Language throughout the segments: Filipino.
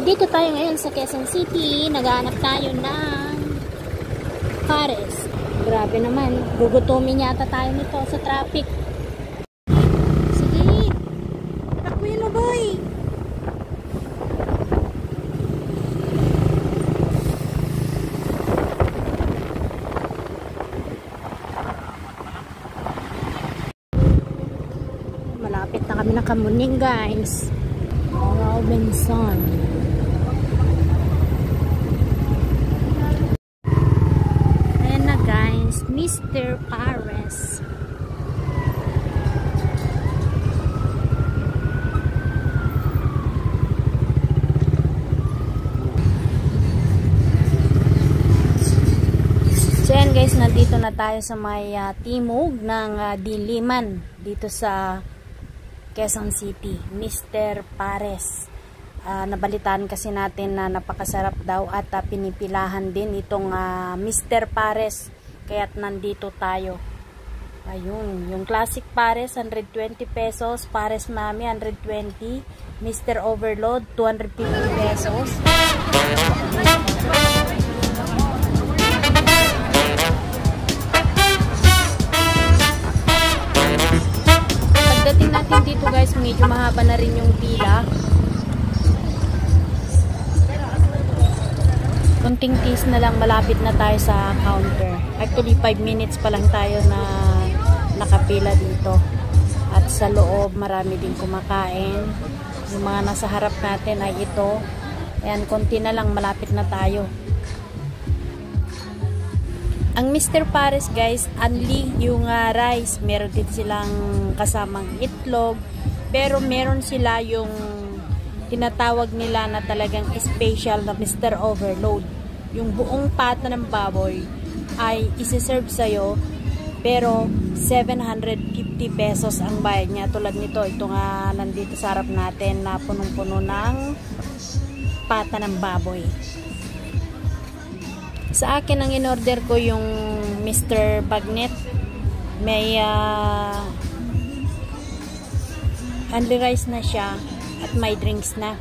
Nandito tayo ngayon sa Quezon City. Naghahanap tayo ng pares. Grabe naman. Gugutumin yata tayo nito sa traffic. Sige. Takuyin mo, boy. Malapit na kami ng Kamuning, guys. Robinson. Ayan na, guys. Mr. Pares. So yan, guys, nandito na tayo sa may timog ng Diliman dito sa Quezon City. Mr. Pares. Nabalitaan kasi natin na napakasarap daw at pinipilahan din itong Mr. Pares. Kaya't nandito tayo. Ayun, yung classic Pares 120 pesos, Pares Mami 120, Mr. Overload 250 pesos. Pagdating natin dito, guys, medyo mahaba na rin yung pila. Kunting tis na lang, malapit na tayo sa counter. Actually, 5 minutes pa lang tayo na nakapila dito. At sa loob, marami din kumakain. Yung mga nasa harap natin ay ito. Ayan, konti na lang, malapit na tayo. Ang Mr. Pares, guys, only yung rice. Meron din silang kasamang itlog. Pero meron sila yung tinatawag nila na talagang special na Mr. Overload. Yung buong pata ng baboy ay isi-serve sa'yo, pero 750 pesos ang bayad niya. Tulad nito, ito nga nandito sa harap natin na punong-puno ng pata ng baboy. Sa akin, ang in-order ko yung Mr. Bagnet. May only rice na siya at may drinks na.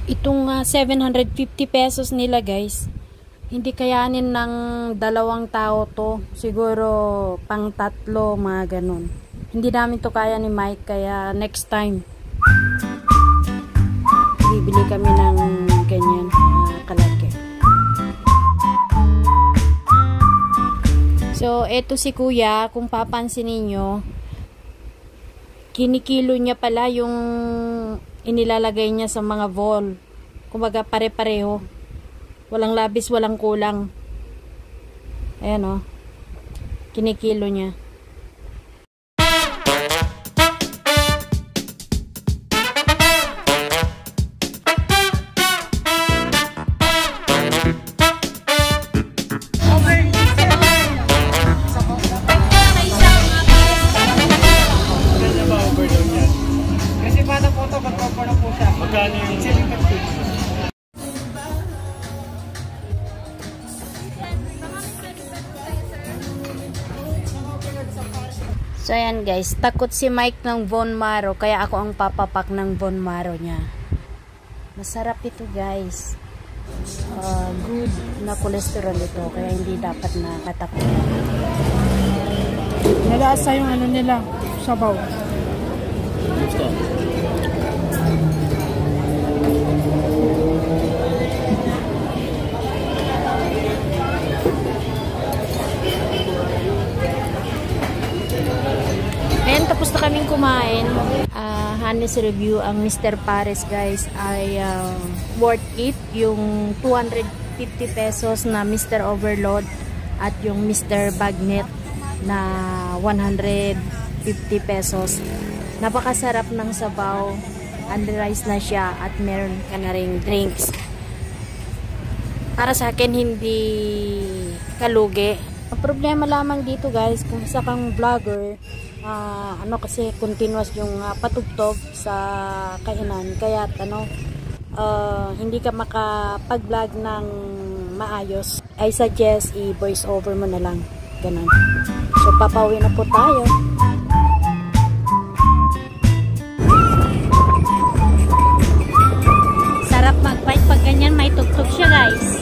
Itong 750 pesos nila, guys, hindi kayanin ng 2 tao to. Siguro pang 3, mga ganun. Hindi namin to kaya ni Mike, kaya next time bibili kami ng ganyan kalaki. So, eto si Kuya, kung papansinin nyo, kinikilo niya pala yung inilalagay niya sa mga bowl. Kumbaga pare-pareho. Walang labis, walang kulang. Ayan o. Kinikilo niya. So ayan, guys, takot si Mike ng bone marrow, kaya ako ang papapak ng bone marrow niya. Masarap ito, guys. Good na cholesterol ito, kaya hindi dapat nakatakot. Nalasa yung ano nila, sabaw. Tapos na kaming kumain. Honest review, ang Mr. Pares, guys, ay worth it. Yung 250 pesos na Mr. Overload at yung Mr. Bagnet na 150 pesos. Napakasarap ng sabaw. Unrice na siya at meron ka na ring drinks. Para sa akin, hindi kalugi. Ang problema lamang dito, guys, kung isa kang vlogger, kasi continuous yung patugtog sa kainan, kaya hindi ka makapag-vlog ng maayos. I suggest i-voice over mo na lang, ganun. So papauwi na po tayo. rice.